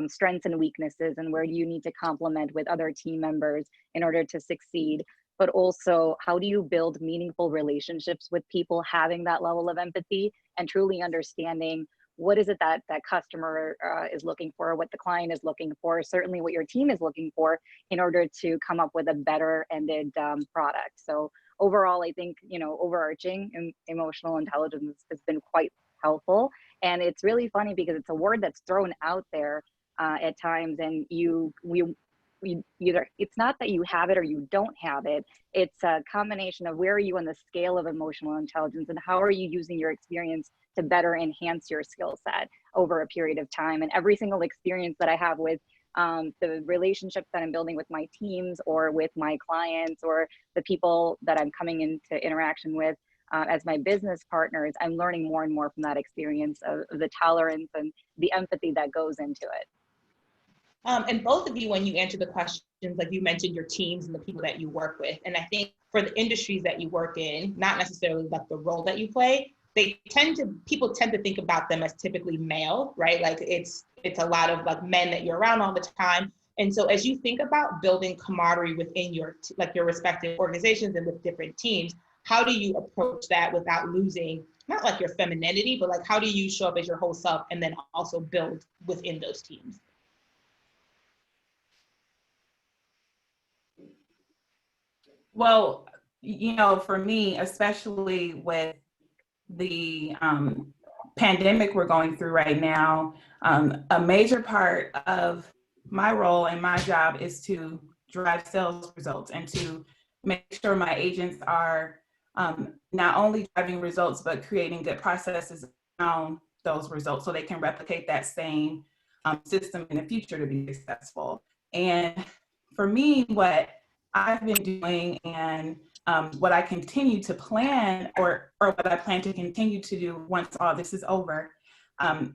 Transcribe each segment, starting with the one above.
strengths and weaknesses, and where do you need to complement with other team members in order to succeed. But also, how do you build meaningful relationships with people, having that level of empathy and truly understanding what is it that that customer is looking for, what the client is looking for, certainly what your team is looking for, in order to come up with a better ended product. So overall, I think, overarching emotional intelligence has been quite helpful. And it's really funny because it's a word that's thrown out there at times, and we either, it's not that you have it or you don't have it. It's a combination of where are you on the scale of emotional intelligence, and how are you using your experience to better enhance your skill set over a period of time. And every single experience that I have with the relationships that I'm building with my teams or with my clients or the people that I'm coming into interaction with as my business partners, I'm learning more and more from that experience of the tolerance and the empathy that goes into it. And both of you, when you answer the questions, like you mentioned your teams and the people that you work with. And I think for the industries that you work in, not necessarily like the role that you play, people tend to think about them as typically male, right? Like it's a lot of like men that you're around all the time. And so as you think about building camaraderie within your respective organizations and with different teams, how do you approach that without losing, not like your femininity, but like how do you show up as your whole self and then also build within those teams? Well, for me, especially with the pandemic we're going through right now, a major part of my role and my job is to drive sales results and to make sure my agents are not only driving results, but creating good processes around those results so they can replicate that same system in the future to be successful. And for me, what I've been doing and what I continue to plan or what I plan to continue to do once all this is over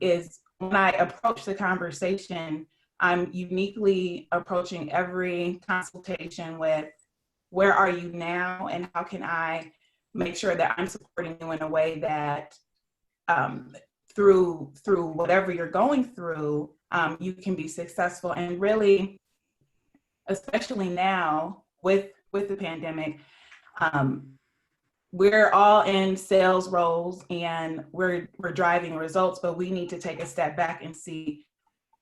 is when I approach the conversation, I'm uniquely approaching every consultation with where are you now and how can I make sure that I'm supporting you in a way that through whatever you're going through, you can be successful. And really, especially now with the pandemic, we're all in sales roles and we're driving results, but we need to take a step back and see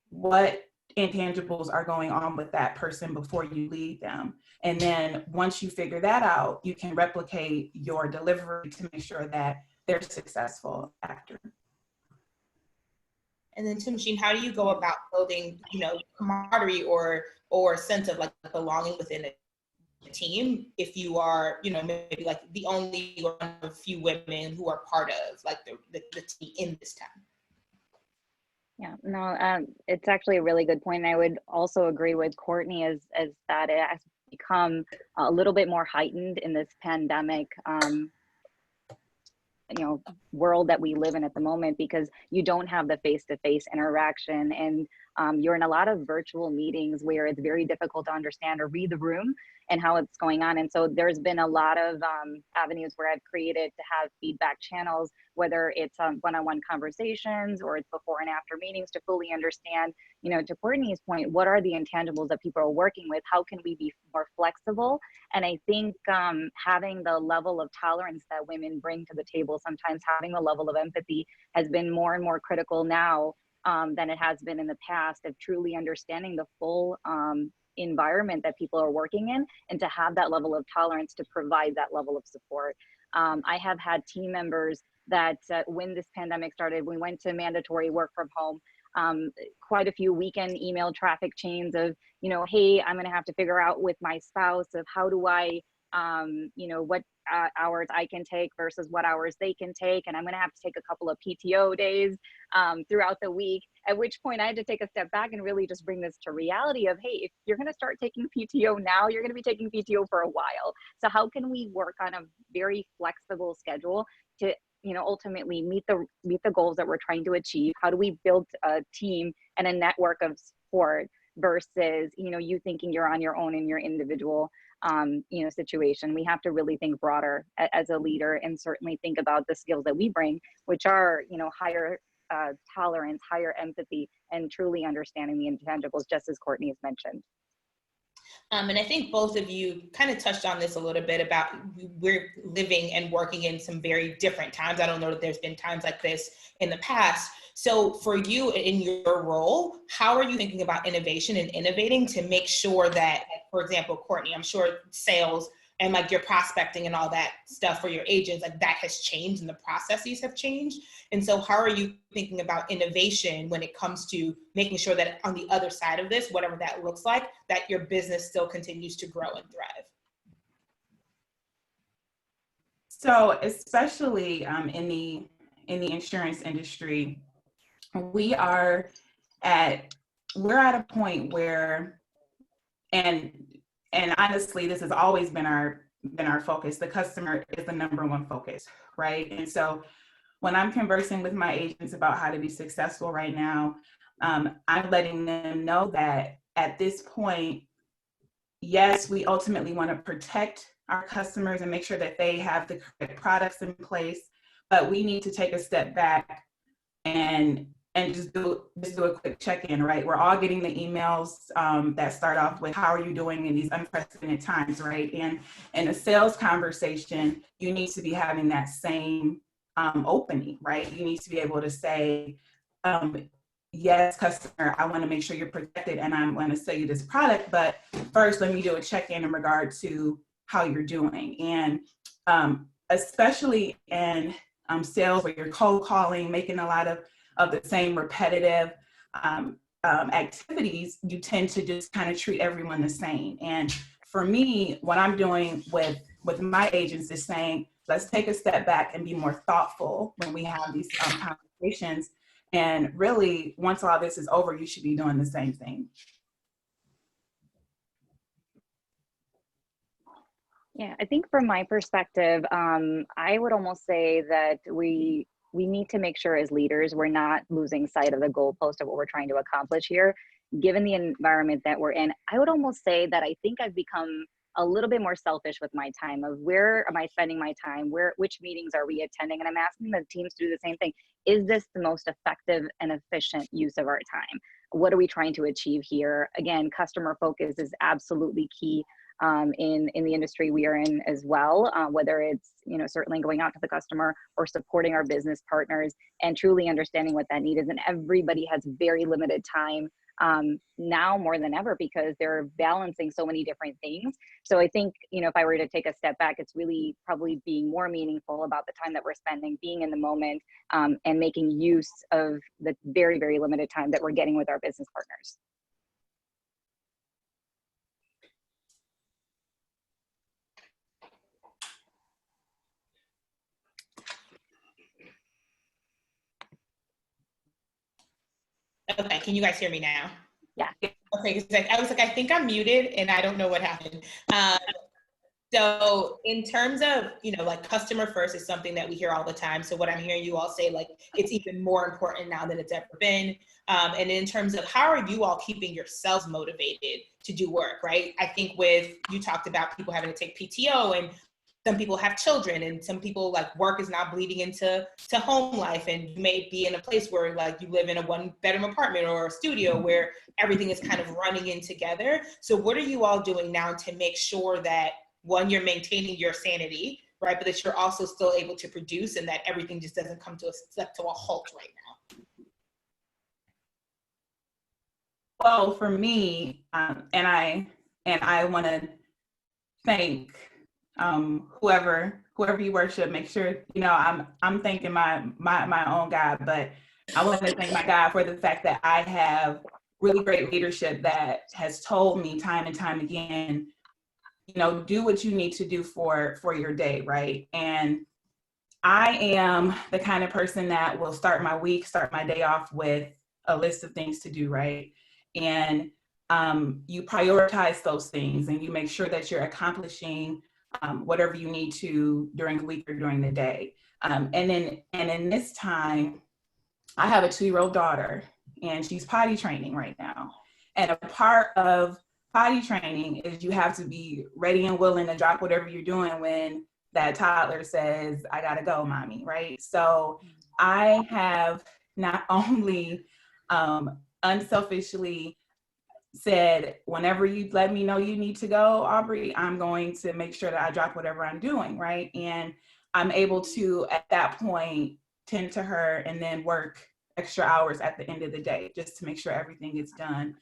what intangibles are going on with that person before you lead them. And then once you figure that out, you can replicate your delivery to make sure that they're successful after. And then Timsheen, how do you go about building, camaraderie or sense of like belonging within a team if you are, maybe like the only one of a few women who are part of like the team in this time? Yeah, no, it's actually a really good point. And I would also agree with Courtney as that it has become a little bit more heightened in this pandemic, world that we live in at the moment, because you don't have the face-to-face interaction, and you're in a lot of virtual meetings where it's very difficult to understand or read the room and how it's going on. And so there's been a lot of avenues where I've created to have feedback channels, whether it's one-on-one conversations or it's before and after meetings, to fully understand, to Courtney's point, what are the intangibles that people are working with? How can we be more flexible? And I think having the level of tolerance that women bring to the table, sometimes having the level of empathy, has been more and more critical now than it has been in the past, of truly understanding the full environment that people are working in, and to have that level of tolerance to provide that level of support. I have had team members that when this pandemic started, we went to mandatory work from home, quite a few weekend email traffic chains of, hey, I'm going to have to figure out with my spouse of how do I, what hours I can take versus what hours they can take. And I'm going to have to take a couple of PTO days throughout the week, at which point I had to take a step back and really just bring this to reality of, hey, if you're going to start taking PTO now, you're going to be taking PTO for a while. So how can we work on a very flexible schedule to ultimately meet the goals that we're trying to achieve? How do we build a team and a network of support versus, you thinking you're on your own in your individual, situation? We have to really think broader as a leader, and certainly think about the skills that we bring, which are, higher tolerance, higher empathy, and truly understanding the intangibles, just as Courtney has mentioned. And I think both of you kind of touched on this a little bit about we're living and working in some very different times. I don't know that there's been times like this in the past. So for you in your role, how are you thinking about innovation and innovating to make sure that, for example, Courtney, I'm sure sales and like your prospecting and all that stuff for your agents, like that has changed and the processes have changed. And so how are you thinking about innovation when it comes to making sure that on the other side of this, whatever that looks like, that your business still continues to grow and thrive? So especially in the insurance industry, we're at a point where, and honestly, this has always been our focus. The customer is the number one focus, right? And so when I'm conversing with my agents about how to be successful right now, I'm letting them know that at this point, yes, we ultimately want to protect our customers and make sure that they have the correct products in place, but we need to take a step back and just do a quick check-in, right? We're all getting the emails that start off with, how are you doing in these unprecedented times, right? And in a sales conversation, you need to be having that same opening, right? You need to be able to say, yes, customer, I want to make sure you're protected and I'm going to sell you this product, but first let me do a check-in in regard to how you're doing. And especially in sales where you're cold calling, making a lot of the same repetitive activities, you tend to just kind of treat everyone the same. And for me, what I'm doing with my agents is saying, let's take a step back and be more thoughtful when we have these conversations. And really, once all this is over, you should be doing the same thing. Yeah, I think from my perspective, I would almost say that we need to make sure as leaders, we're not losing sight of the goalpost of what we're trying to accomplish here. Given the environment that we're in, I would almost say that I think I've become a little bit more selfish with my time of where am I spending my time, which meetings are we attending? And I'm asking the teams to do the same thing. Is this the most effective and efficient use of our time? What are we trying to achieve here? Again, customer focus is absolutely key in the industry we are in as well, whether it's, certainly going out to the customer or supporting our business partners and truly understanding what that need is. And everybody has very limited time now more than ever because they're balancing so many different things. So I think, if I were to take a step back, it's really probably being more meaningful about the time that we're spending, being in the moment, and making use of the very, very limited time that we're getting with our business partners. Okay, can you guys hear me now? Yeah. Okay, because I was like, I think I'm muted and I don't know what happened. So in terms of, like customer first is something that we hear all the time. So what I'm hearing you all say, like, it's even more important now than it's ever been. And in terms of how are you all keeping yourselves motivated to do work, right? I think you talked about people having to take PTO, and some people have children, and some people, like, work is now bleeding into home life, and you may be in a place where, like, you live in a 1-bedroom apartment or a studio where everything is kind of running in together. So what are you all doing now to make sure that, one, you're maintaining your sanity, right, but that you're also still able to produce and that everything just doesn't come to a halt right now? Well, for me, and I want to thank whoever you worship. Make sure I'm thanking my own God, but I want to thank my God for the fact that I have really great leadership that has told me time and time again, do what you need to do for your day, right? And I am the kind of person that will start my day off with a list of things to do, right? And you prioritize those things and you make sure that you're accomplishing whatever you need to during the week or during the day. And in this time, I have a 2-year-old daughter and she's potty training right now. And a part of potty training is you have to be ready and willing to drop whatever you're doing when that toddler says, I gotta go, mommy, right? So I have not only unselfishly said, whenever you let me know you need to go, Aubrey, I'm going to make sure that I drop whatever I'm doing, right? And I'm able to, at that point, tend to her and then work extra hours at the end of the day just to make sure everything is done.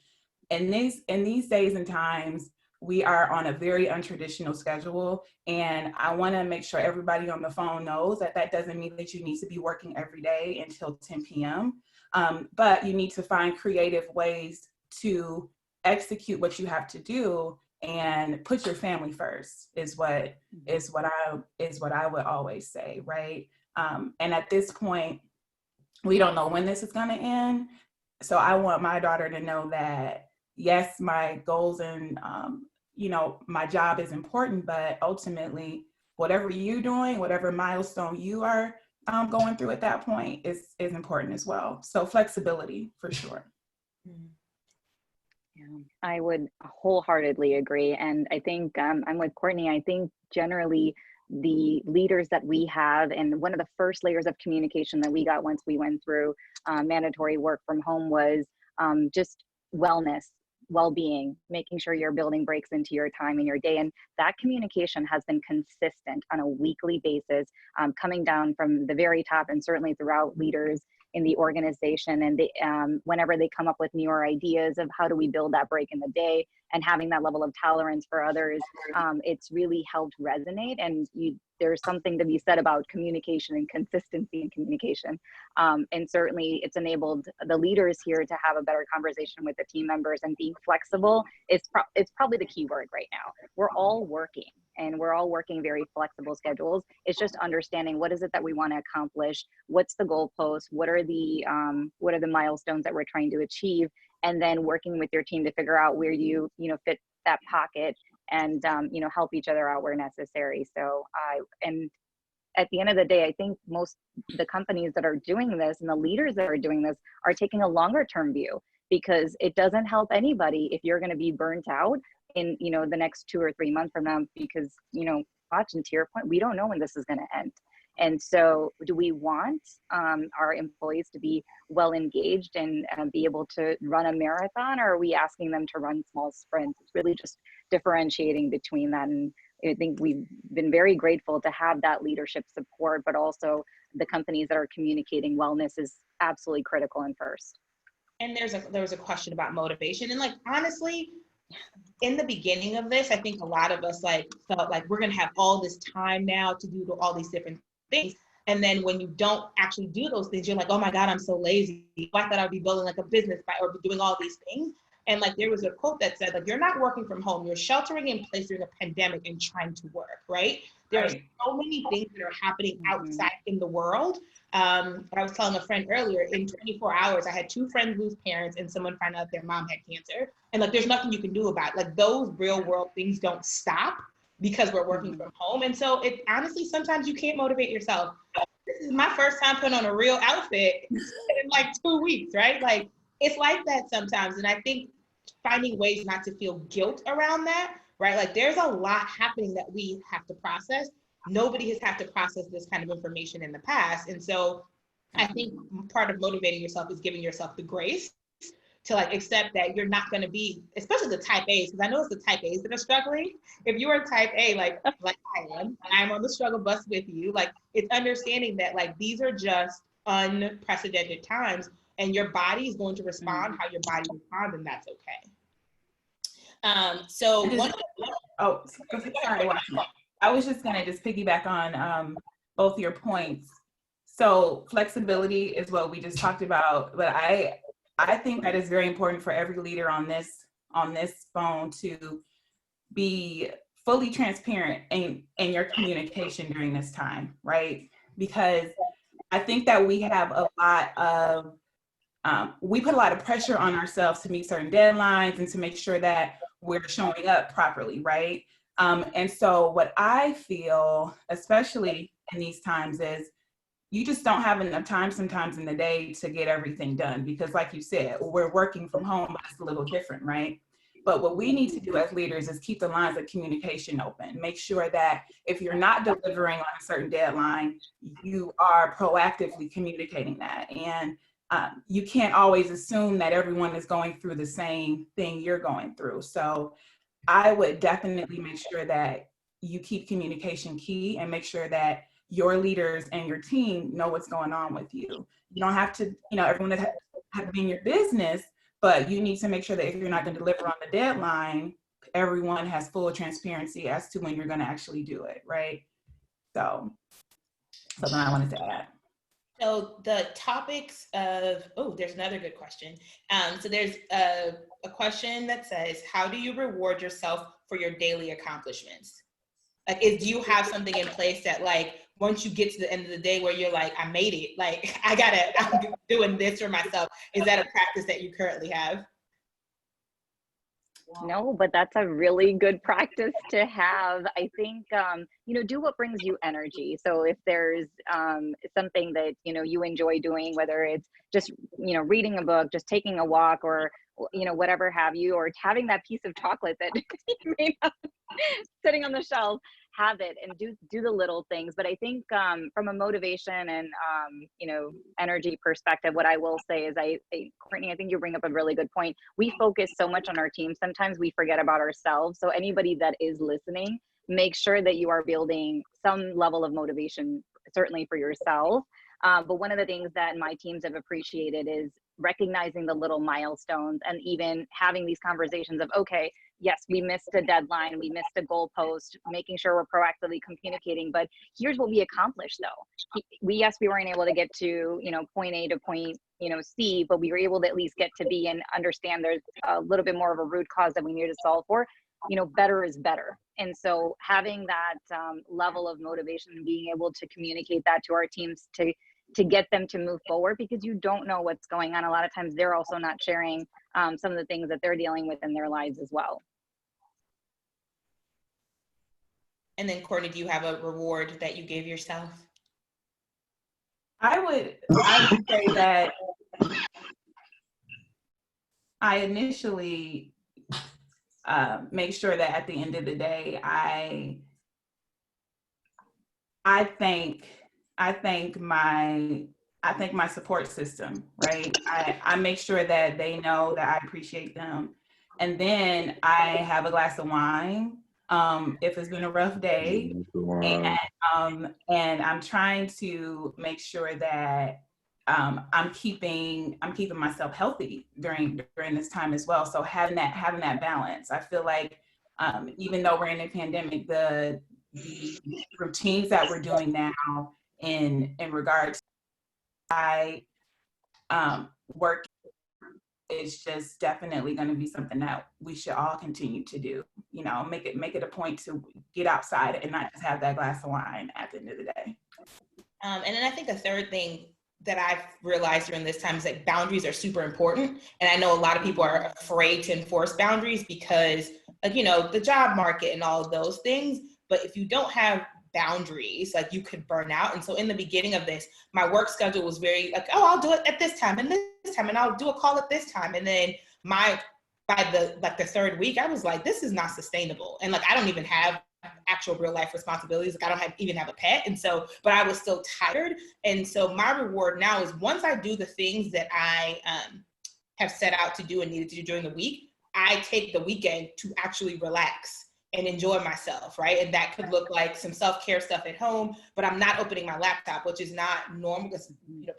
And in these days and times, we are on a very untraditional schedule. And I want to make sure everybody on the phone knows that that doesn't mean that you need to be working every day until 10 p.m. But you need to find creative ways to execute what you have to do and put your family first is what I would always say, right? And at this point, we don't know when this is going to end. So I want my daughter to know that, yes, my goals and, my job is important, but ultimately, whatever you're doing, whatever milestone you are going through at that point is important as well. So flexibility for sure. Yeah, I would wholeheartedly agree. And I think I'm with Courtney. I think generally the leaders that we have, and one of the first layers of communication that we got once we went through mandatory work from home was just wellness, well-being, making sure you're building breaks into your time and your day. And that communication has been consistent on a weekly basis, coming down from the very top and certainly throughout leaders in the organization. And they, whenever they come up with newer ideas of how do we build that break in the day and having that level of tolerance for others, it's really helped resonate. And there's something to be said about communication and consistency in communication. And certainly it's enabled the leaders here to have a better conversation with the team members, and being flexible is it's probably the key word right now. We're all working, and we're all working very flexible schedules. It's just understanding what is it that we want to accomplish, what's the goalpost, what are the milestones that we're trying to achieve, and then working with your team to figure out where you fit that pocket, and help each other out where necessary. So and at the end of the day, I think most the companies that are doing this and the leaders that are doing this are taking a longer term view, because it doesn't help anybody if you're going to be burnt out in the next 2 or 3 months from now, because watching to your point, we don't know when this is going to end. And so do we want our employees to be well engaged and be able to run a marathon, or are we asking them to run small sprints? It's really just differentiating between that. And I think we've been very grateful to have that leadership support, but also the companies that are communicating wellness is absolutely critical and first. And there was a question about motivation. And honestly, in the beginning of this, I think a lot of us felt like we're going to have all this time now to do all these different things. And then when you don't actually do those things, you're like, oh my God, I'm so lazy. I thought I'd be building a business or doing all these things. And there was a quote that said, you're not working from home, you're sheltering in place during a pandemic and trying to work, right? There are so many things that are happening outside in the world. I was telling a friend earlier, in 24 hours, I had 2 friends lose parents and someone find out their mom had cancer. And there's nothing you can do about it. Those real world things don't stop because we're working from home. And so it honestly, sometimes you can't motivate yourself. This is my first time putting on a real outfit in 2 weeks, right? It's like that sometimes. And I think finding ways not to feel guilt around that, right? There's a lot happening that we have to process. Nobody has had to process this kind of information in the past. And so I think part of motivating yourself is giving yourself the grace to accept that you're not going to be, especially the type A's, because I know it's the type A's that are struggling. If you are type A, like I am, I'm on the struggle bus with you, it's understanding that these are just unprecedented times, and your body is going to respond how your body responds, and that's okay. Sorry, I was just going to just piggyback on both your points. So flexibility is what we just talked about, but I think that is very important for every leader on this phone to be fully transparent in your communication during this time, right? Because I think that we have a lot of we put a lot of pressure on ourselves to meet certain deadlines and to make sure that we're showing up properly, right? And so what I feel, especially in these times, is you just don't have enough time sometimes in the day to get everything done, because like you said, we're working from home, but it's a little different, right? But what we need to do as leaders is keep the lines of communication open. Make sure that if you're not delivering on a certain deadline, you are proactively communicating that. And you can't always assume that everyone is going through the same thing you're going through. So I would definitely make sure that you keep communication key and make sure that your leaders and your team know what's going on with you. You don't have to, everyone that have to be in your business, but you need to make sure that if you're not going to deliver on the deadline, everyone has full transparency as to when you're going to actually do it, right? So something I wanted to add. So the topics of, there's another good question. So there's a question that says, how do you reward yourself for your daily accomplishments? Like, do you have something in place that, like, once you get to the end of the day where you're like, I made it, like, I'm doing this for myself. Is that a practice that you currently have? No, but that's a really good practice to have. I think, do what brings you energy. So if there's something that, you enjoy doing, whether it's just, reading a book, just taking a walk, or, whatever have you, or having that piece of chocolate that you may have sitting on the shelf, have it and do the little things. But I think from a motivation and, energy perspective, what I will say is Courtney, I think you bring up a really good point. We focus so much on our team. Sometimes we forget about ourselves. So anybody that is listening, make sure that you are building some level of motivation, certainly for yourself. But one of the things that my teams have appreciated is recognizing the little milestones and even having these conversations of, okay, yes, we missed a deadline, we missed a goalpost, making sure we're proactively communicating, but here's what we accomplished though. We weren't able to get to, point A to point, C, but we were able to at least get to B and understand there's a little bit more of a root cause that we need to solve for. Better is better. And so having that level of motivation and being able to communicate that to our teams to get them to move forward, because you don't know what's going on. A lot of times they're also not sharing some of the things that they're dealing with in their lives as well. And then Courtney, do you have a reward that you gave yourself? I would say that I initially make sure that at the end of the day, I thank my support system, right? I make sure that they know that I appreciate them. And then I have a glass of wine if it's been a rough day. And I'm trying to make sure that I'm keeping myself healthy during this time as well. So having that balance, I feel like even though we're in a pandemic, the routines that we're doing now in regards to work is just definitely going to be something that we should all continue to do. Make it a point to get outside and not just have that glass of wine at the end of the day. And then I think a third thing that I've realized during this time is that boundaries are super important. And I know a lot of people are afraid to enforce boundaries because of, the job market and all of those things. But if you don't have boundaries, like, you could burn out. And so in the beginning of this, my work schedule was very like, I'll do it at this time and this time, and I'll do a call at this time. And then by the third week, I was like, this is not sustainable. And like, I don't even have actual real life responsibilities. Like, I don't even have a pet. And so, but I was still tired. And so my reward now is once I do the things that I have set out to do and needed to do during the week, I take the weekend to actually relax and enjoy myself, right? And that could look like some self-care stuff at home, but I'm not opening my laptop, which is not normal because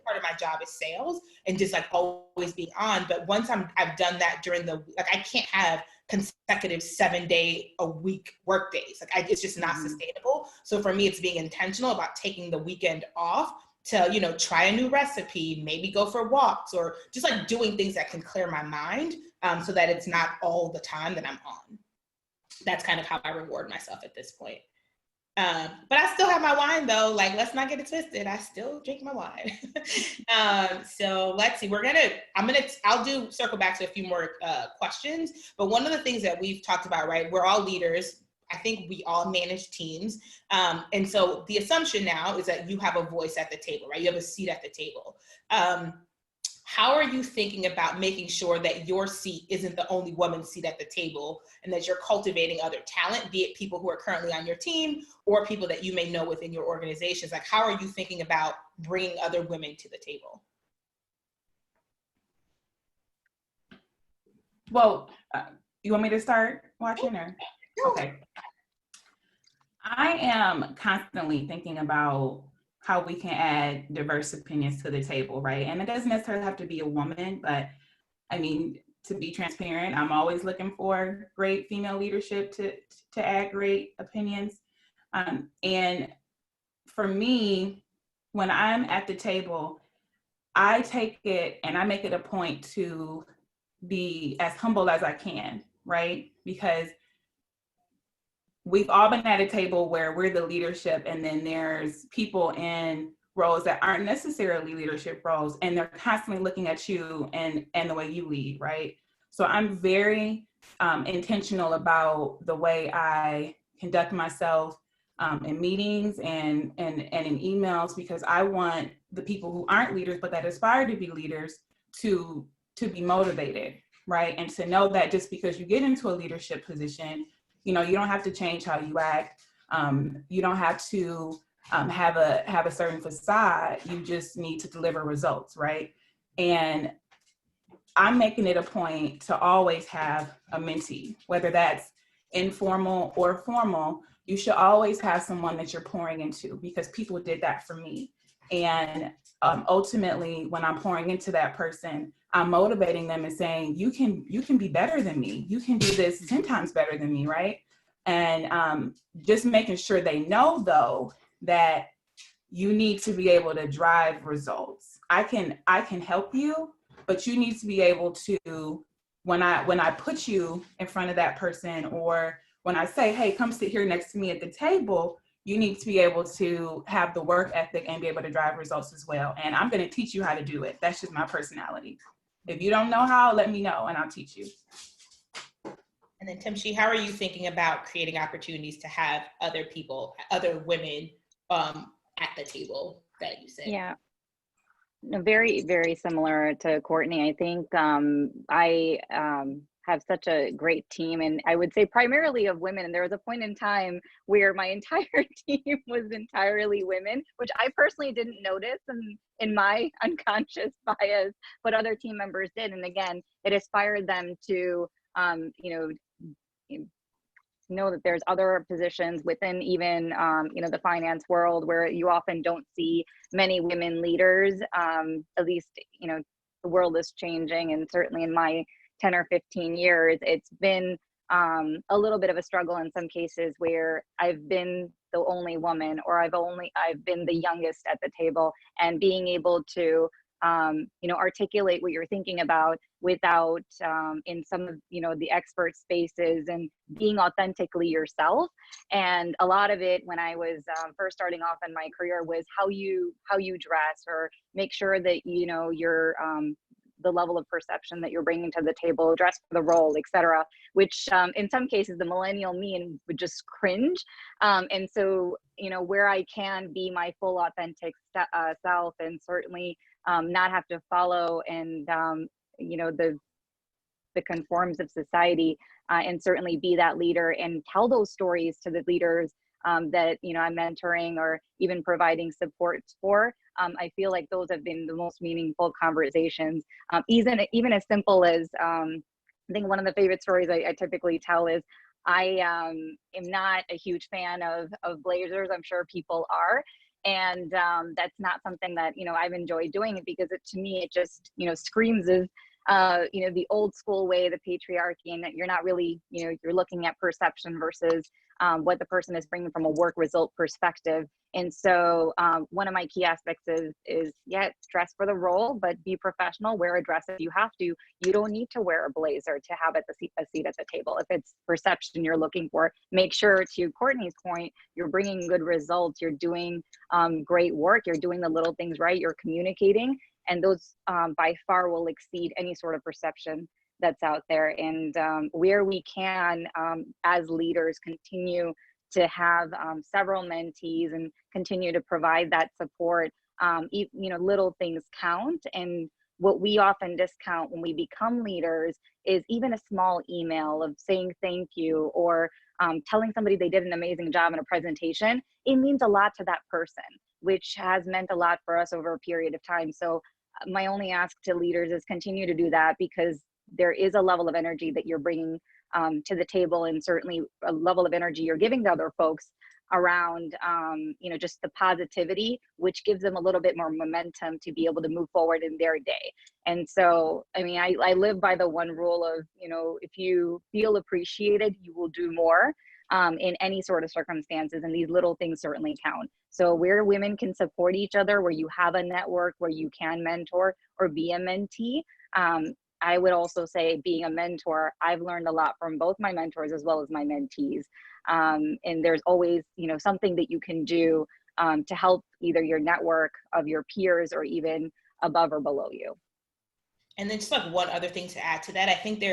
part of my job is sales and just like always being on. But once I've done that during I can't have consecutive 7-day-a-week work days. Like, it's just not sustainable. So for me, it's being intentional about taking the weekend off to, try a new recipe, maybe go for walks, or just like doing things that can clear my mind so that it's not all the time that I'm on. That's kind of how I reward myself at this point. But I still have my wine though. Like, let's not get it twisted. I still drink my wine. So let's see, I'll circle back to a few more questions. But one of the things that we've talked about, right? We're all leaders. I think we all manage teams. And so the assumption now is that you have a voice at the table, right? You have a seat at the table. How are you thinking about making sure that your seat isn't the only woman's seat at the table and that you're cultivating other talent, be it people who are currently on your team or people that you may know within your organizations? Like, how are you thinking about bringing other women to the table? Well, you want me to start watching or? Okay. I am constantly thinking about how we can add diverse opinions to the table, right? And it doesn't necessarily have to be a woman, but I mean, to be transparent, I'm always looking for great female leadership to add great opinions. And for me, when I'm at the table, I take it and I make it a point to be as humble as I can, right? Because we've all been at a table where we're the leadership, and then there's people in roles that aren't necessarily leadership roles, and they're constantly looking at you and the way you lead, right? So I'm very intentional about the way I conduct myself in meetings and in emails, because I want the people who aren't leaders but that aspire to be leaders to be motivated, right? And to know that just because you get into a leadership position, you know, you don't have to change how you act. You don't have to have a certain facade. You just need to deliver results, right? And I'm making it a point to always have a mentee, whether that's informal or formal. You should always have someone that you're pouring into, because people did that for me. And ultimately, when I'm pouring into that person, I'm motivating them and saying, you can be better than me. You can do this 10 times better than me, right? And just making sure they know, though, that you need to be able to drive results. I can help you, but you need to be able to, when I put you in front of that person, or when I say, hey, come sit here next to me at the table, you need to be able to have the work ethic and be able to drive results as well. And I'm going to teach you how to do it. That's just my personality. If you don't know how, let me know and I'll teach you. And then Timshi, how are you thinking about creating opportunities to have other people, other women at the table that you said? Yeah. No, very, very similar to Courtney. I think I have such a great team, and I would say primarily of women. And there was a point in time where my entire team was entirely women, which I personally didn't notice in my unconscious bias, but other team members did. And again, it inspired them to, know that there's other positions within even the finance world where you often don't see many women leaders. At least the world is changing, and certainly in my 10 or 15 years it's been a little bit of a struggle in some cases where I've been the only woman, or I've been the youngest at the table, and being able to articulate what you're thinking about without in some of the expert spaces, and being authentically yourself. And a lot of it when I was first starting off in my career was how you dress, or make sure that you're the level of perception that you're bringing to the table, dress for the role, etc. Which in some cases the millennial me would just cringe. And so where I can be my full authentic self, and certainly not have to follow and the conforms of society, and certainly be that leader and tell those stories to the leaders that I'm mentoring or even providing support for. I feel like those have been the most meaningful conversations. Even as simple as I think one of the favorite stories I typically tell is I am not a huge fan of blazers. I'm sure people are. And that's not something that I've enjoyed doing, it because to me it just screams of the old school way, the patriarchy, and that you're not really you're looking at perception versus what the person is bringing from a work result perspective. And so one of my key aspects is dress for the role, but be professional. Wear a dress if you have to. You don't need to wear a blazer to have a seat at the table. If it's perception you're looking for, make sure, to Courtney's point, you're bringing good results. You're doing great work. You're doing the little things right. You're communicating, and those by far will exceed any sort of perception that's out there. And where we can, as leaders, continue to have several mentees and continue to provide that support. Little things count. And what we often discount when we become leaders is even a small email of saying thank you, or telling somebody they did an amazing job in a presentation. It means a lot to that person, which has meant a lot for us over a period of time. So my only ask to leaders is continue to do that, because there is a level of energy that you're bringing to the table, and certainly a level of energy you're giving to other folks around, just the positivity, which gives them a little bit more momentum to be able to move forward in their day. And so, I mean, I live by the one rule of, if you feel appreciated, you will do more in any sort of circumstances. And these little things certainly count. So where women can support each other, where you have a network, where you can mentor or be a mentee, I would also say being a mentor, I've learned a lot from both my mentors as well as my mentees. And there's always, something that you can do to help either your network of your peers or even above or below you. And then just like one other thing to add to that, I think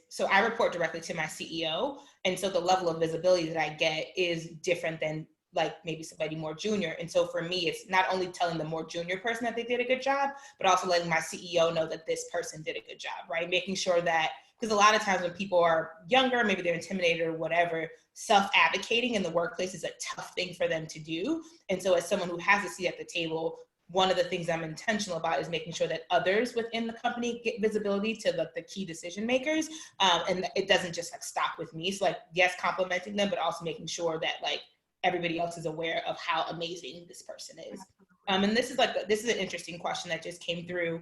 so I report directly to my CEO. And so the level of visibility that I get is different than like maybe somebody more junior. And so for me, it's not only telling the more junior person that they did a good job, but also letting my CEO know that this person did a good job, right? Making sure that, because a lot of times when people are younger, maybe they're intimidated or whatever, self-advocating in the workplace is a tough thing for them to do. And so as someone who has a seat at the table, one of the things I'm intentional about is making sure that others within the company get visibility to the key decision makers. And it doesn't just like stop with me. So like, yes, complimenting them, but also making sure that like everybody else is aware of how amazing this person is. And this is an interesting question that just came through.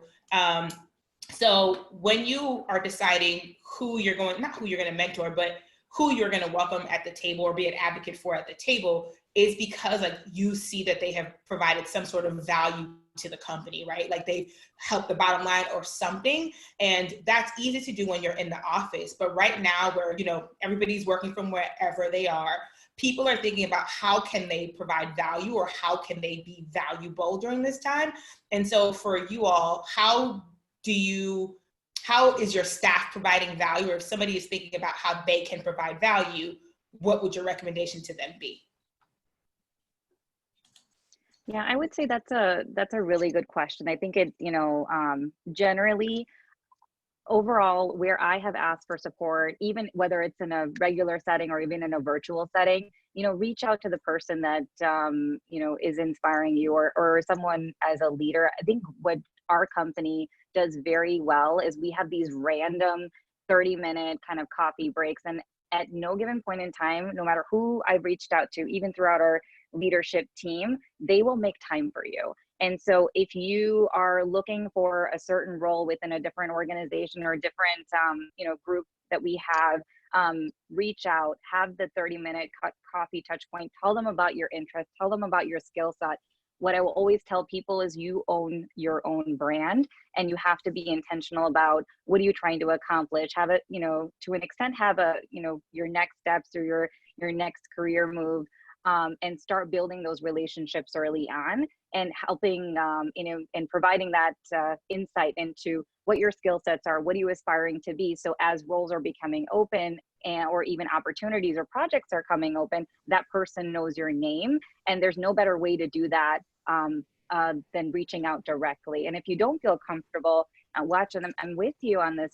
So when you are deciding not who you're going to mentor, but who you're going to welcome at the table or be an advocate for at the table, is because like you see that they have provided some sort of value to the company, right? Like they've helped the bottom line or something. And that's easy to do when you're in the office. But right now where, everybody's working from wherever they are, people are thinking about how can they provide value or how can they be valuable during this time. And so for you all, how is your staff providing value? Or if somebody is thinking about how they can provide value, what would your recommendation to them be? Yeah, I would say that's a really good question. I think it, generally, overall, where I have asked for support, even whether it's in a regular setting or even in a virtual setting, reach out to the person that, is inspiring you or someone as a leader. I think what our company does very well is we have these random 30-minute kind of coffee breaks. And at no given point in time, no matter who I've reached out to, even throughout our leadership team, they will make time for you. And so if you are looking for a certain role within a different organization or a different, group that we have, reach out, have the 30-minute coffee touch point, tell them about your interests, tell them about your skill set. What I will always tell people is you own your own brand, and you have to be intentional about what are you trying to accomplish. Have it, to an extent, have your next steps or your next career move. And start building those relationships early on, and helping, and providing that insight into what your skill sets are, what are you aspiring to be. So as roles are becoming open or even opportunities or projects are coming open, that person knows your name. And there's no better way to do that than reaching out directly. And if you don't feel comfortable watching them, I'm with you on this,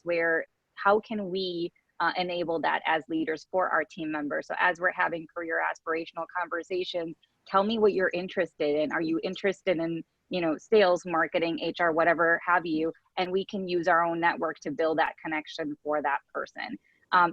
how can we enable that as leaders for our team members? So as we're having career aspirational conversations, tell me what you're interested in. Are you interested in, sales, marketing, HR, whatever have you? And we can use our own network to build that connection for that person.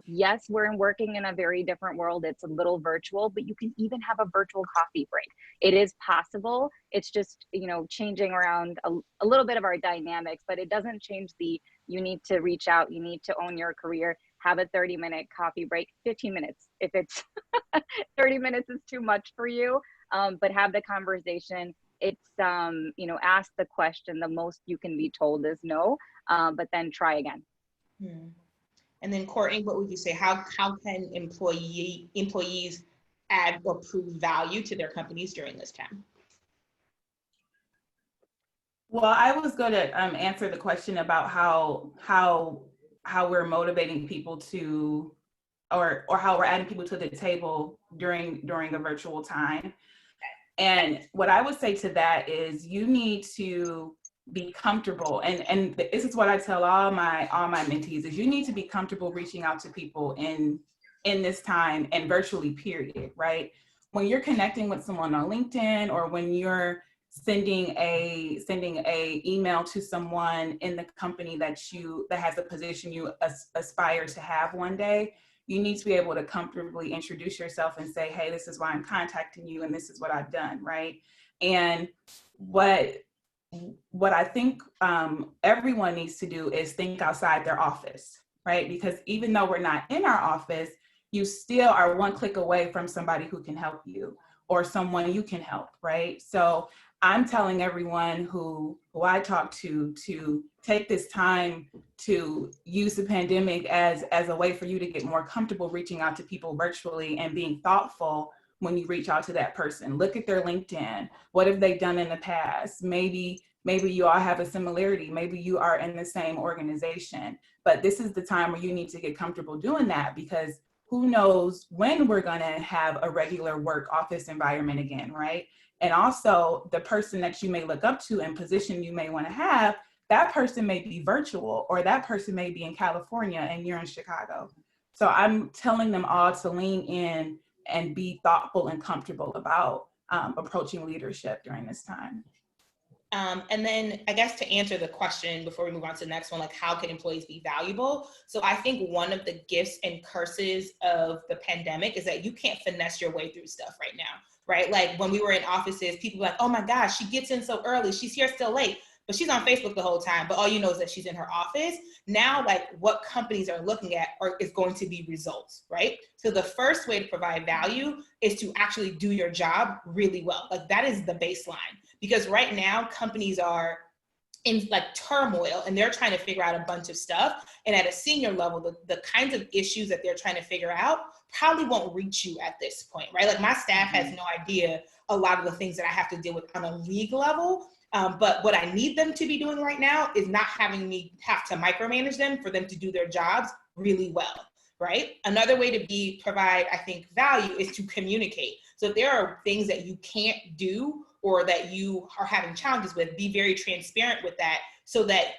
Yes, we're working in a very different world. It's a little virtual, but you can even have a virtual coffee break. It is possible. It's just, changing around a little bit of our dynamics, but it doesn't change you need to reach out. You need to own your career. Have a 30-minute coffee break, 15 minutes. If it's 30 minutes is too much for you, but have the conversation. It's, ask the question. The most you can be told is no, but then try again. And then Courtney, what would you say? How can employees add or prove value to their companies during this time? Well, I was going to answer the question about how we're motivating people to, or how we're adding people to the table during a virtual time. And what I would say to that is you need to be comfortable. And this is what I tell all my mentees is you need to be comfortable reaching out to people in this time and virtually, period, right? When you're connecting with someone on LinkedIn or when you're sending a email to someone in the company that has a position you aspire to have one day. You need to be able to comfortably introduce yourself and say, hey, this is why I'm contacting you and this is what I've done, right? And what I think everyone needs to do is think outside their office, right? Because even though we're not in our office, you still are one click away from somebody who can help you or someone you can help, right? So I'm telling everyone who I talk to take this time to use the pandemic as a way for you to get more comfortable reaching out to people virtually and being thoughtful when you reach out to that person. Look at their LinkedIn. What have they done in the past? Maybe you all have a similarity. Maybe you are in the same organization. But this is the time where you need to get comfortable doing that, because who knows when we're going to have a regular work office environment again, right? And also the person that you may look up to and position you may want to have, that person may be virtual, or that person may be in California and you're in Chicago. So I'm telling them all to lean in and be thoughtful and comfortable about approaching leadership during this time. And then I guess to answer the question before we move on to the next one, like how can employees be valuable? So I think one of the gifts and curses of the pandemic is that you can't finesse your way through stuff right now, right? Like when we were in offices, people were like, oh my gosh, she gets in so early, she's here still late, but she's on Facebook the whole time, but all you know is that she's in her office. Now, like what companies are looking at is going to be results, right? So the first way to provide value is to actually do your job really well. Like that is the baseline. Because right now companies are in like turmoil and they're trying to figure out a bunch of stuff. And at a senior level, the kinds of issues that they're trying to figure out probably won't reach you at this point, right? Like my staff has no idea a lot of the things that I have to deal with on a league level. But what I need them to be doing right now is not having me have to micromanage them for them to do their jobs really well, right? Another way to provide, I think, value is to communicate. So if there are things that you can't do or that you are having challenges with, be very transparent with that so that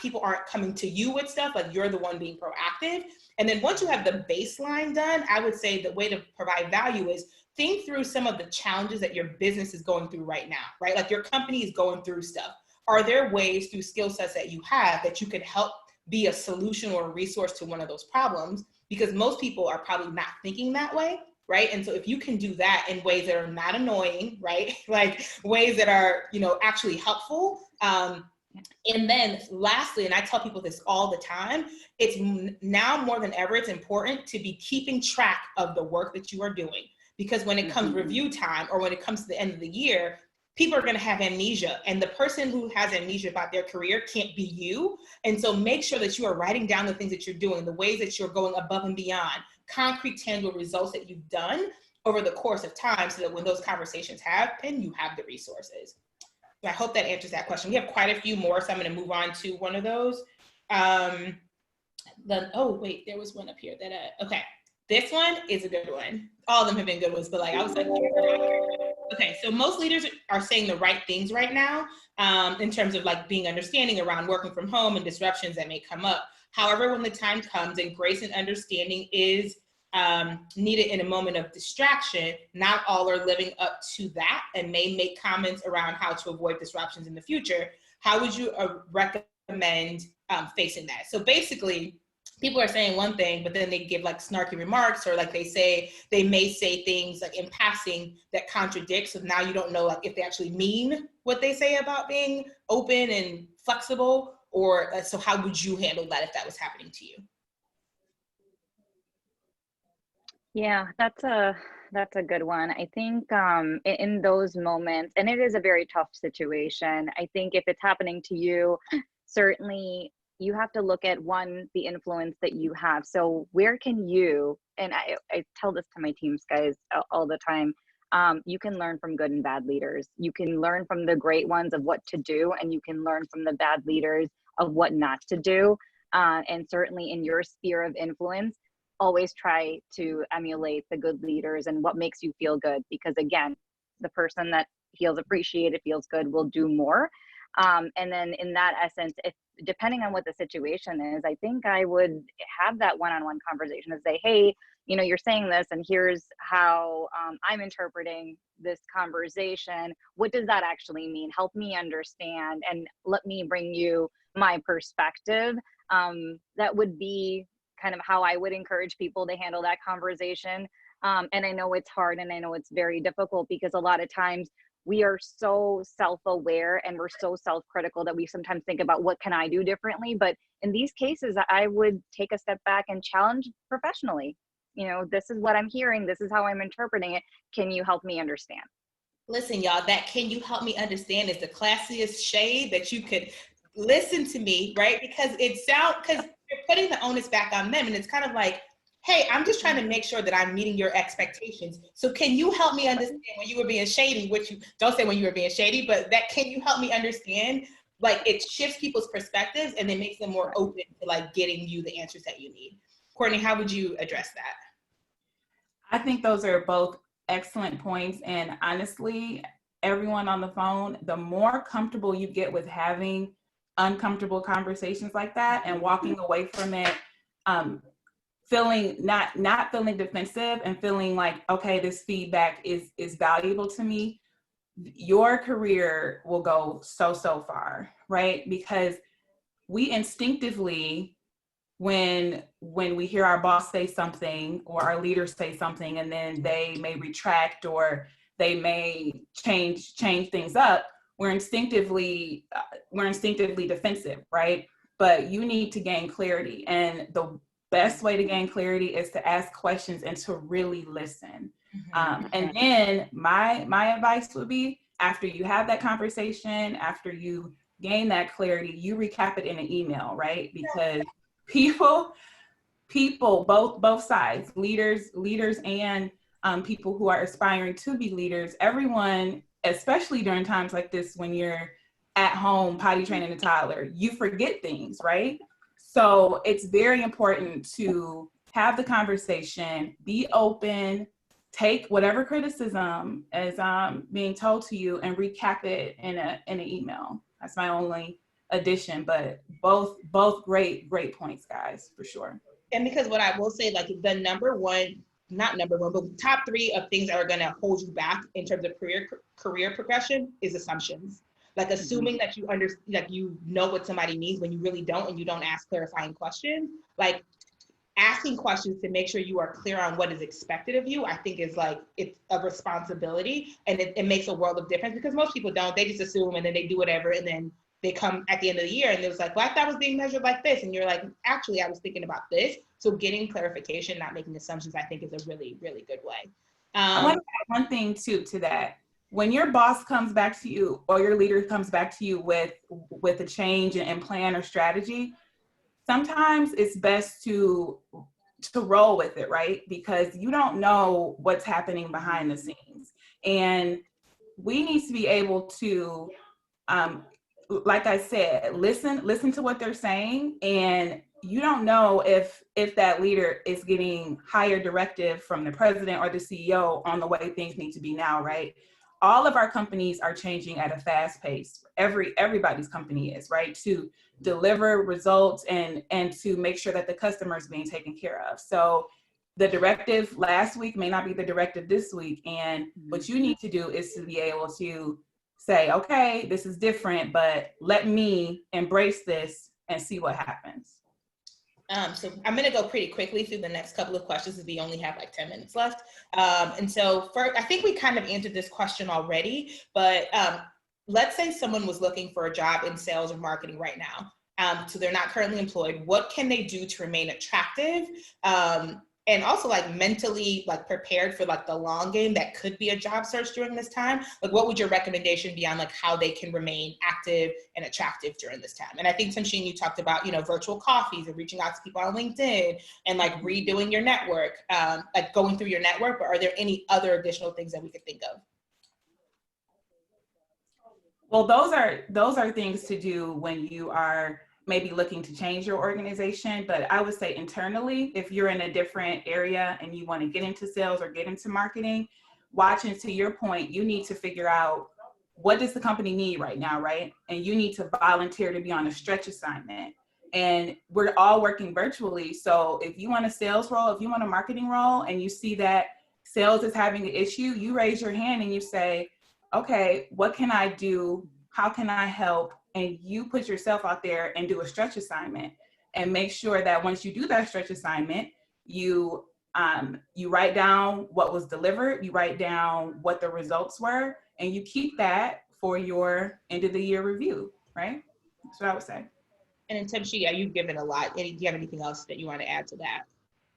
people aren't coming to you with stuff, like you're the one being proactive. And then once you have the baseline done, I would say the way to provide value is think through some of the challenges that your business is going through right now, right? Like your company is going through stuff. Are there ways through skill sets that you have that you could help be a solution or a resource to one of those problems? Because most people are probably not thinking that way, right? And so if you can do that in ways that are not annoying, right? Like ways that are, actually helpful. And then lastly, and I tell people this all the time, it's now more than ever, it's important to be keeping track of the work that you are doing. Because when it comes review time or when it comes to the end of the year, people are going to have amnesia, and the person who has amnesia about their career can't be you. And so make sure that you are writing down the things that you're doing, the ways that you're going above and beyond, concrete, tangible results that you've done over the course of time so that when those conversations happen, you have the resources. So I hope that answers that question. We have quite a few more, so I'm going to move on to one of those. Oh, wait, there was one up here that, okay. This one is a good one. All of them have been good ones, but like I was like, okay, so most leaders are saying the right things right now in terms of like being understanding around working from home and disruptions that may come up. However, when the time comes and grace and understanding is needed in a moment of distraction, not all are living up to that and may make comments around how to avoid disruptions in the future. How would you recommend facing that? So basically, people are saying one thing, but then they give like snarky remarks, or like they may say things like in passing that contradict. So now you don't know like if they actually mean what they say about being open and flexible, or so how would you handle that if that was happening to you? Yeah, that's a good one. I think in those moments, and it is a very tough situation. I think if it's happening to you, certainly you have to look at the influence that you have. So where can you, and I tell this to my teams guys all the time, you can learn from good and bad leaders. You can learn from the great ones of what to do, and you can learn from the bad leaders of what not to do. And certainly in your sphere of influence, always try to emulate the good leaders and what makes you feel good. Because again, the person that feels appreciated, feels good, will do more. And then in that essence, if depending on what the situation is, I think I would have that one-on-one conversation and say, hey, you know, you're saying this, and here's how I'm interpreting this conversation. What does that actually mean? Help me understand, and let me bring you my perspective. That would be kind of how I would encourage people to handle that conversation. And I know it's hard, and I know it's very difficult, because a lot of times we are so self-aware and we're so self-critical that we sometimes think about, what can I do differently? But in these cases, I would take a step back and challenge professionally. You know, this is what I'm hearing, this is how I'm interpreting it. Can you help me understand? Listen, y'all, that "can you help me understand" is the classiest shade that you could listen to me, right? Because you're putting the onus back on them. And it's kind of like, hey, I'm just trying to make sure that I'm meeting your expectations. So can you help me understand when you were being shady, which you don't say when you were being shady, but that "can you help me understand," like, it shifts people's perspectives and it makes them more open to like getting you the answers that you need. Courtney, how would you address that? I think those are both excellent points. And honestly, everyone on the phone, the more comfortable you get with having uncomfortable conversations like that and walking away from it, feeling not feeling defensive and feeling like, okay, this feedback is valuable to me, your career will go so far, right? Because we instinctively, when we hear our boss say something or our leaders say something, and then they may retract or they may change things up, we're instinctively defensive, right? But you need to gain clarity, and the best way to gain clarity is to ask questions and to really listen. And then my advice would be, after you have that conversation, after you gain that clarity, you recap it in an email, right? Because people, both sides, leaders and people who are aspiring to be leaders, everyone, especially during times like this, when you're at home potty training a toddler, you forget things, right? So it's very important to have the conversation, be open, take whatever criticism is being told to you, and recap it in an email. That's my only addition, but both great points, guys, for sure. And because what I will say, like, the not number one, but top three of things that are going to hold you back in terms of career progression is assumptions. Like assuming that you know what somebody means when you really don't, and you don't ask clarifying questions. Like, asking questions to make sure you are clear on what is expected of you, I think is like, it's a responsibility, and it makes a world of difference, because most people don't. They just assume, and then they do whatever, and then they come at the end of the year and it was like, well, I thought it was being measured like this. And you're like, actually, I was thinking about this. So getting clarification, not making assumptions, I think is a really, really good way. I want to add one thing too to that. When your boss comes back to you, or your leader comes back to you with a change in plan or strategy, sometimes it's best to roll with it, right? Because you don't know what's happening behind the scenes. And we need to be able to, like I said, listen to what they're saying. And you don't know if that leader is getting higher directive from the president or the CEO on the way things need to be now, right? All of our companies are changing at a fast pace. Everybody's company is, right? To deliver results and to make sure that the customer is being taken care of. So the directive last week may not be the directive this week. And what you need to do is to be able to say, okay, this is different, but let me embrace this and see what happens. So I'm going to go pretty quickly through the next couple of questions, as we only have like 10 minutes left. And so first, I think we kind of answered this question already, but let's say someone was looking for a job in sales or marketing right now. So they're not currently employed. What can they do to remain attractive? And also like mentally like prepared for like the long game that could be a job search during this time? Like, what would your recommendation be on like how they can remain active and attractive during this time? And I think, Tamsheen, you talked about, virtual coffees and reaching out to people on LinkedIn and like redoing your network, like going through your network. But are there any other additional things that we could think of? Well, those are things to do when you are maybe looking to change your organization. But I would say internally, if you're in a different area and you want to get into sales or get into marketing, watching, to your point, you need to figure out, what does the company need right now, right? And you need to volunteer to be on a stretch assignment. and we're all working virtually. So if you want a sales role, if you want a marketing role, and you see that sales is having an issue, you raise your hand and you say, okay, what can I do? How can I help? And you put yourself out there and do a stretch assignment, and make sure that once you do that stretch assignment, you write down what was delivered, you write down what the results were, and you keep that for your end of the year review, right? That's what I would say. And in Timshi, yeah, you've given a lot. Do you have anything else that you want to add to that?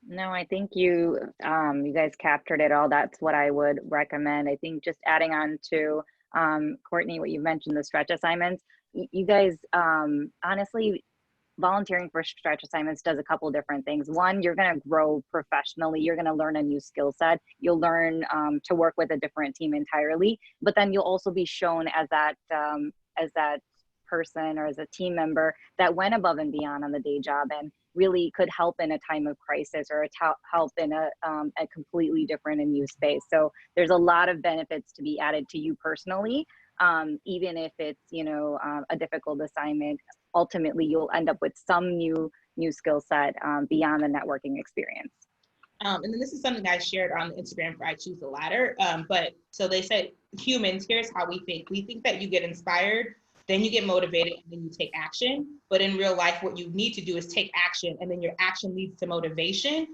No, I think you guys captured it all. That's what I would recommend. I think just adding on to Courtney, what you mentioned, the stretch assignments. You guys, honestly, volunteering for stretch assignments does a couple different things. One, you're going to grow professionally. You're going to learn a new skill set. You'll learn to work with a different team entirely. But then you'll also be shown as that person or as a team member that went above and beyond on the day job and really could help in a time of crisis, or help in a completely different and new space. So there's a lot of benefits to be added to you personally, even if it's, a difficult assignment. Ultimately, you'll end up with some new skill set beyond the networking experience. And then this is something I shared on Instagram for I Choose the Ladder. But so they said, humans, here's how we think. We think that you get inspired, then you get motivated, and then you take action. But in real life, what you need to do is take action, and then your action leads to motivation.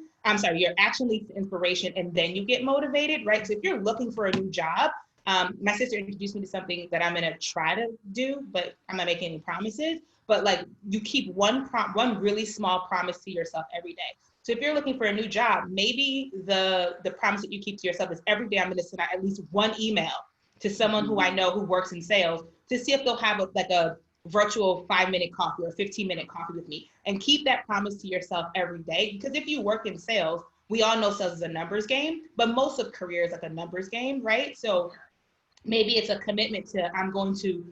Your action leads to inspiration, and then you get motivated, right? So if you're looking for a new job, my sister introduced me to something that I'm gonna try to do, but I'm not making any promises. But like, you keep one really small promise to yourself every day. So if you're looking for a new job, maybe the promise that you keep to yourself is every day I'm gonna send out at least one email to someone who I know who works in sales to see if they'll have a virtual 5-minute coffee or 15-minute coffee with me, and keep that promise to yourself every day. Because if you work in sales, we all know sales is a numbers game, but most of career is like a numbers game, right? So maybe it's a commitment to, I'm going to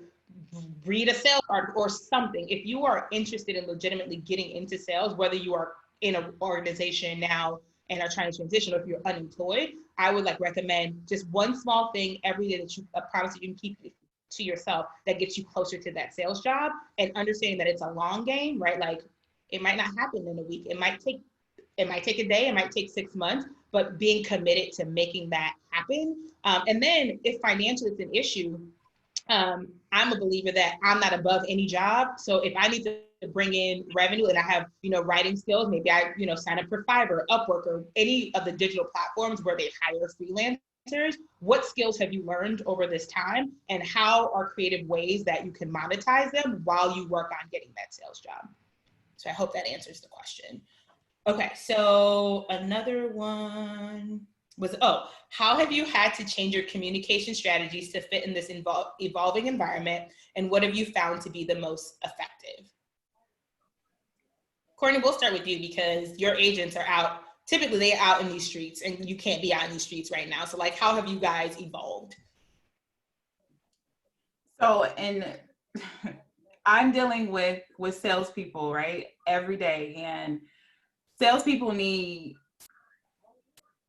read a sales article or something. If you are interested in legitimately getting into sales, whether you are in an organization now and are trying to transition, or if you're unemployed, I would recommend just one small thing every day that you promise that you can keep to yourself that gets you closer to that sales job, and understanding that it's a long game, right? Like, it might not happen in a week. It might take a day, it might take 6 months, but being committed to making that happen. And then if financially it's an issue, I'm a believer that I'm not above any job. So if I need to bring in revenue and I have, writing skills, maybe I, sign up for Fiverr, Upwork, or any of the digital platforms where they hire freelancers. What skills have you learned over this time, and how are creative ways that you can monetize them while you work on getting that sales job? So I hope that answers the question. Okay, so another one was, how have you had to change your communication strategies to fit in this evolving environment, and what have you found to be the most effective? Courtney, we'll start with you because your agents are out. Typically, they're out in these streets, and you can't be out in these streets right now. So, how have you guys evolved? So, I'm dealing with salespeople, right, every day, and salespeople need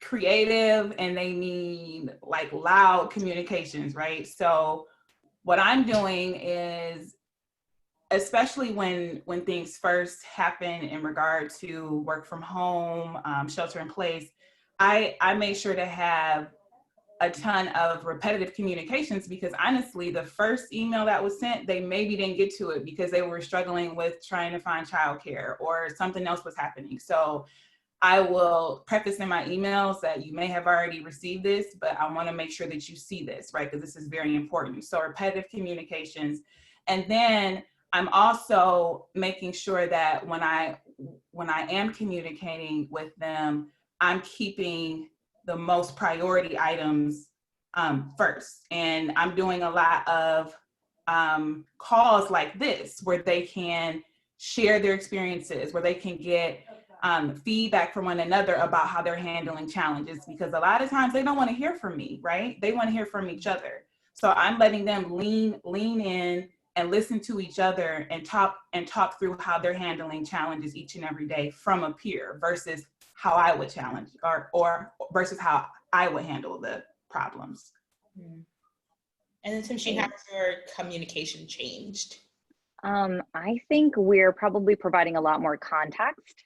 creative and they need loud communications, right? So what I'm doing is, especially when things first happen in regard to work from home, shelter in place, I made sure to have a ton of repetitive communications, because honestly, the first email that was sent, they maybe didn't get to it because they were struggling with trying to find childcare or something else was happening. So I will preface in my emails that you may have already received this, but I want to make sure that you see this, right? Because this is very important. So repetitive communications. And then I'm also making sure that when I am communicating with them, I'm keeping the most priority items first. And I'm doing a lot of calls like this, where they can share their experiences, where they can get feedback from one another about how they're handling challenges, because a lot of times they don't want to hear from me, right? They want to hear from each other. So I'm letting them lean in and listen to each other and talk through how they're handling challenges each and every day from a peer, versus how I would challenge or versus how I would handle the problems. And then Timshi, how has your communication changed? I think we're probably providing a lot more context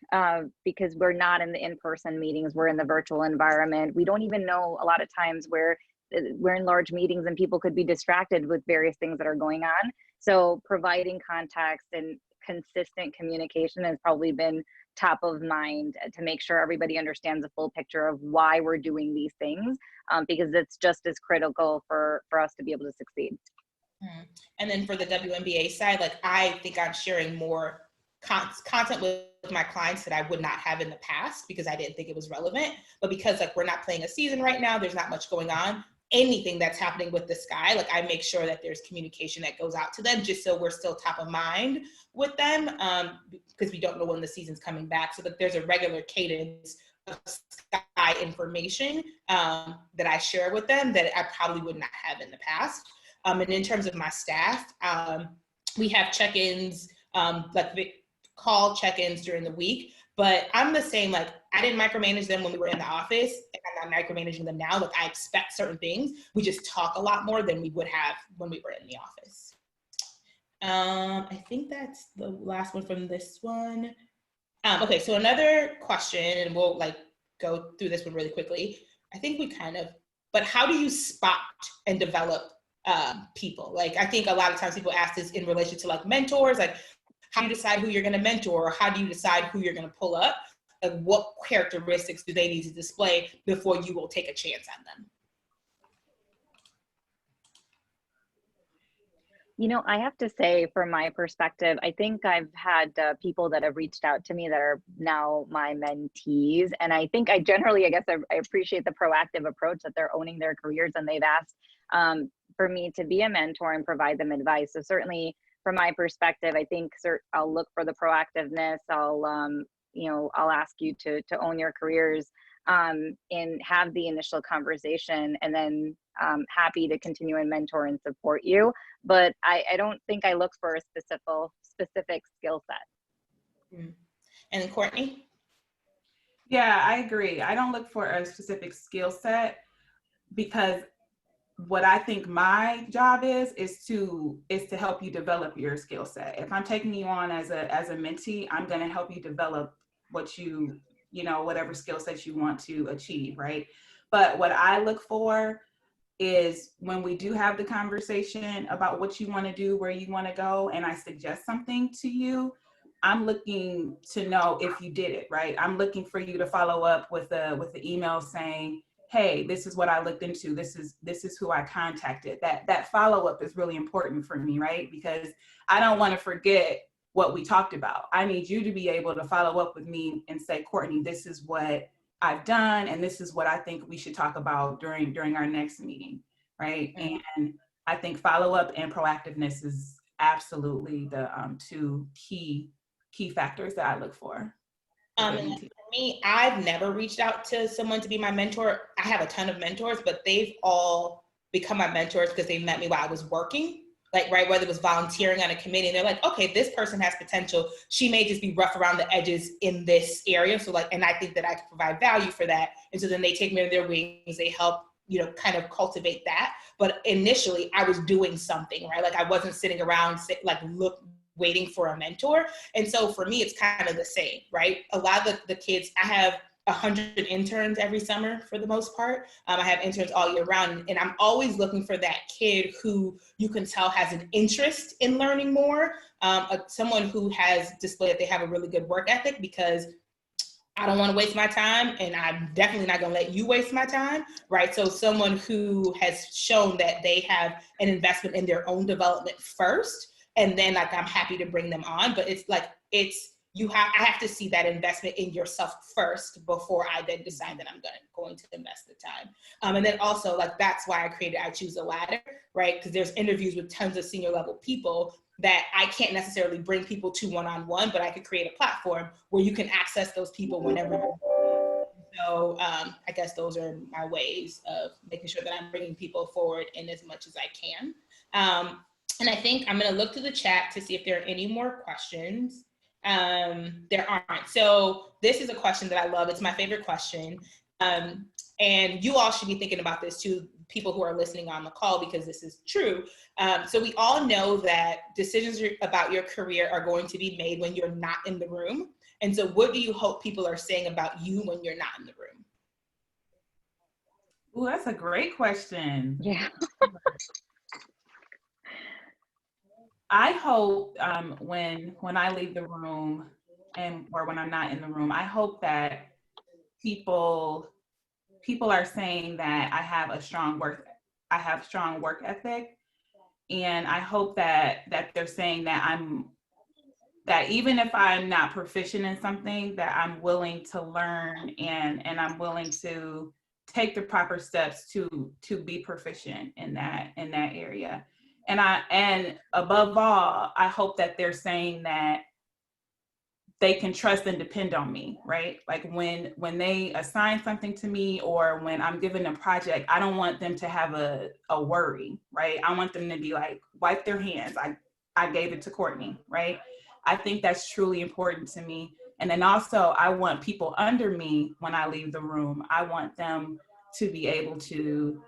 because we're not in the in-person meetings, we're in the virtual environment. We don't even know a lot of times where we're in large meetings and people could be distracted with various things that are going on. So providing context and consistent communication has probably been top of mind to make sure everybody understands the full picture of why we're doing these things, because it's just as critical for us to be able to succeed. And then for the WNBA side, like I think I'm sharing more content with my clients that I would not have in the past because I didn't think it was relevant. But because like we're not playing a season right now, there's not much going on. Anything that's happening with the Sky, like I make sure that there's communication that goes out to them just so we're still top of mind with them, because we don't know when the season's coming back. So that there's a regular cadence of Sky information that I share with them that I probably would not have in the past. And in terms of my staff, we have check-ins, like call check-ins during the week, but I'm the same, like I didn't micromanage them when we were in the office, and I'm not micromanaging them now. Like I expect certain things. We just talk a lot more than we would have when we were in the office. I think that's the last one from this one. Okay, so another question, and we'll like go through this one really quickly. I think we but how do you spot and develop people? Like I think a lot of times people ask this in relation to like mentors, like how do you decide who you're going to mentor, or how do you decide who you're going to pull up? Like what characteristics do they need to display before you will take a chance on them? You know, I have to say, from my perspective, I think I've had people that have reached out to me that are now my mentees. And I think I generally, I appreciate the proactive approach that they're owning their careers and they've asked for me to be a mentor and provide them advice. So certainly from my perspective, I think I'll look for the proactiveness. I'll ask you to own your careers and have the initial conversation, and then happy to continue and mentor and support you. But I don't think I look for a specific skill set. And then Courtney? Yeah, I agree. I don't look for a specific skill set because what I think my job is to help you develop your skill set. If I'm taking you on as a mentee, I'm going to help you develop what whatever skill sets you want to achieve, right? But what I look for is when we do have the conversation about what you want to do, where you want to go, and I suggest something to you, I'm looking to know if you did it, right? I'm looking for you to follow up with the email saying, hey, this is what I looked into. This is who I contacted. That follow-up is really important for me, right? Because I don't want to forget what we talked about. I need you to be able to follow up with me and say, Courtney, this is what I've done, and this is what I think we should talk about during our next meeting, right? Mm-hmm. And I think follow-up and proactiveness is absolutely the two key factors that I look for. And for me, I've never reached out to someone to be my mentor. I have a ton of mentors, but they've all become my mentors because they met me while I was working, like, right, whether it was volunteering on a committee, and they're like, okay, this person has potential. She may just be rough around the edges in this area. So like, and I think that I can provide value for that. And so then they take me under their wings, they help, kind of cultivate that. But initially I was doing something, right? Like I wasn't sitting around waiting for a mentor. And so for me, it's kind of the same, right? A lot of the kids, I have 100 interns every summer for the most part. I have interns all year round, and I'm always looking for that kid who you can tell has an interest in learning more, someone who has displayed that they have a really good work ethic, because I don't want to waste my time, and I'm definitely not going to let you waste my time, right? So someone who has shown that they have an investment in their own development first, and then like I'm happy to bring them on. But it's like I have to see that investment in yourself first before I then decide that I'm going to invest the time. And then also, like, that's why I choose a ladder, right? Because there's interviews with tons of senior level people that I can't necessarily bring people to one-on-one, but I could create a platform where you can access those people whenever you're ready. So I guess those are my ways of making sure that I'm bringing people forward in as much as I can. And I think I'm going to look to the chat to see if there are any more questions. There aren't. So this is a question that I love. It's my favorite question. And you all should be thinking about this too. people who are listening on the call, because this is true. So we all know that decisions about your career are going to be made when you're not in the room. And so what do you hope people are saying about you when you're not in the room? Oh, that's a great question. Yeah. I hope when I leave the room or when I'm not in the room, I hope that people are saying that I have strong work ethic, and I hope that they're saying that even if I'm not proficient in something, that I'm willing to learn and I'm willing to take the proper steps to be proficient in that area. And above all, I hope that they're saying that they can trust and depend on me, right? Like when they assign something to me or when I'm given a project, I don't want them to have a worry, right? I want them to be like, wipe their hands. I gave it to Courtney, right? I think that's truly important to me. And then also I want people under me when I leave the room, I want them to be able to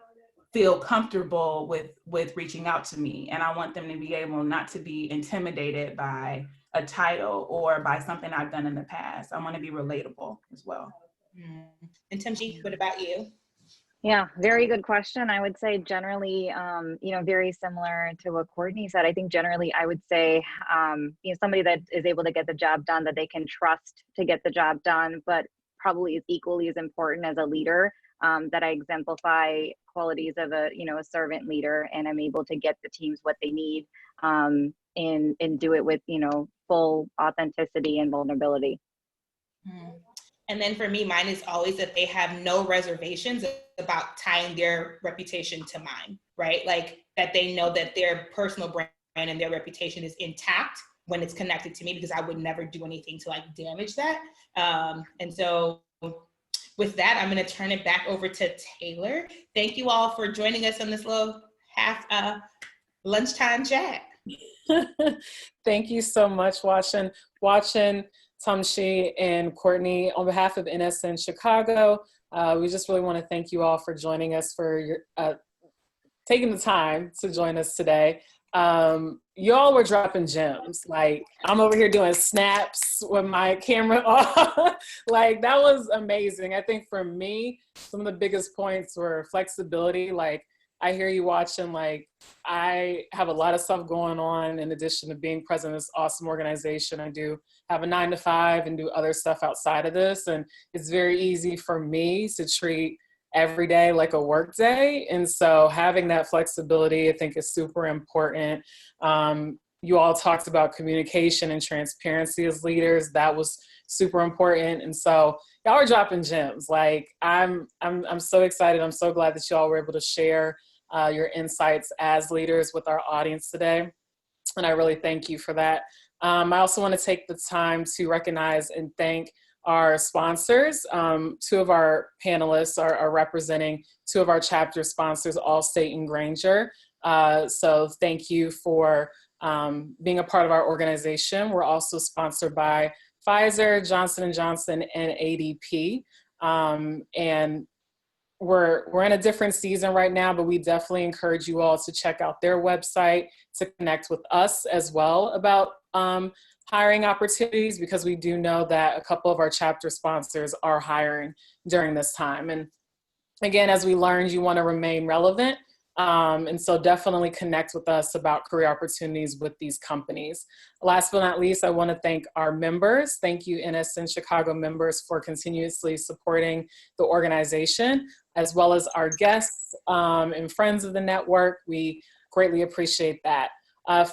feel comfortable with reaching out to me. And I want them to be able not to be intimidated by a title or by something I've done in the past. I want to be relatable as well. And Timji, what about you? Yeah, very good question. I would say generally, very similar to what Courtney said. I think generally I would say, somebody that is able to get the job done, that they can trust to get the job done, but probably is equally as important as a leader, that I exemplify qualities of a servant leader, and I'm able to get the teams what they need, and do it with, full authenticity and vulnerability. And then for me, mine is always that they have no reservations about tying their reputation to mine, right? Like that they know that their personal brand and their reputation is intact when it's connected to me, because I would never do anything to like damage that. And so with that, I'm going to turn it back over to Taylor. Thank you all for joining us on this little half lunchtime chat. Thank you so much, Watchin, Tamshi, and Courtney. On behalf of NSN Chicago, we just really want to thank you all for joining us, for your taking the time to join us today. Y'all were dropping gems. Like, I'm over here doing snaps with my camera off. Like, that was amazing. I think for me, some of the biggest points were flexibility. Like, I hear you watching, like, I have a lot of stuff going on in addition to being president of this awesome organization. I do have a 9-to-5 and do other stuff outside of this. And it's very easy for me to treat every day like a work day. And so having that flexibility, I think, is super important. You all talked about communication and transparency as leaders. That was super important. And so y'all are dropping gems. Like, I'm so excited. I'm so glad that y'all were able to share your insights as leaders with our audience today. And I really thank you for that. I also want to take the time to recognize and thank our sponsors. Two of our panelists are representing two of our chapter sponsors, Allstate and Granger. So thank you for being a part of our organization. We're also sponsored by Pfizer, Johnson & Johnson, and ADP. And we're in a different season right now, but we definitely encourage you all to check out their website to connect with us as well about hiring opportunities, because we do know that a couple of our chapter sponsors are hiring during this time. And again, as we learned, you want to remain relevant. And so definitely connect with us about career opportunities with these companies. Last but not least, I want to thank our members. Thank you, NSN Chicago members, for continuously supporting the organization, as well as our guests and friends of the network. We greatly appreciate that.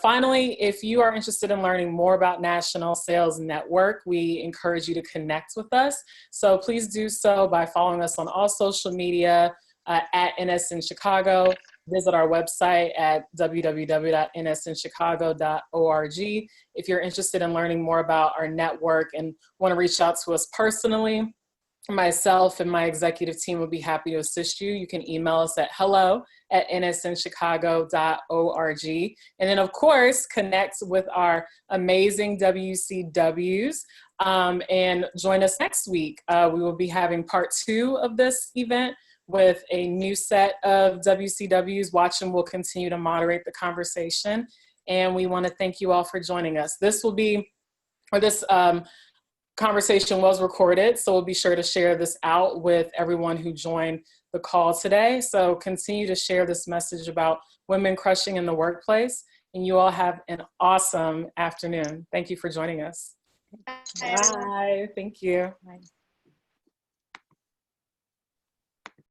Finally, if you are interested in learning more about National Sales Network, we encourage you to connect with us. So please do so by following us on all social media at NSN Chicago. Visit our website at www.nsnchicago.org. If you're interested in learning more about our network and want to reach out to us personally, myself and my executive team will be happy to assist you. You can email us at hello@nsnchicago.org. And then, of course, connect with our amazing WCWs and join us next week. We will be having part 2 of this event with a new set of WCWs. Watch and will continue to moderate the conversation. And we want to thank you all for joining us. This conversation was recorded, so we'll be sure to share this out with everyone who joined the call today. So continue to share this message about women crushing in the workplace. And you all have an awesome afternoon. Thank you for joining us. Bye. Bye. Thank you. Bye.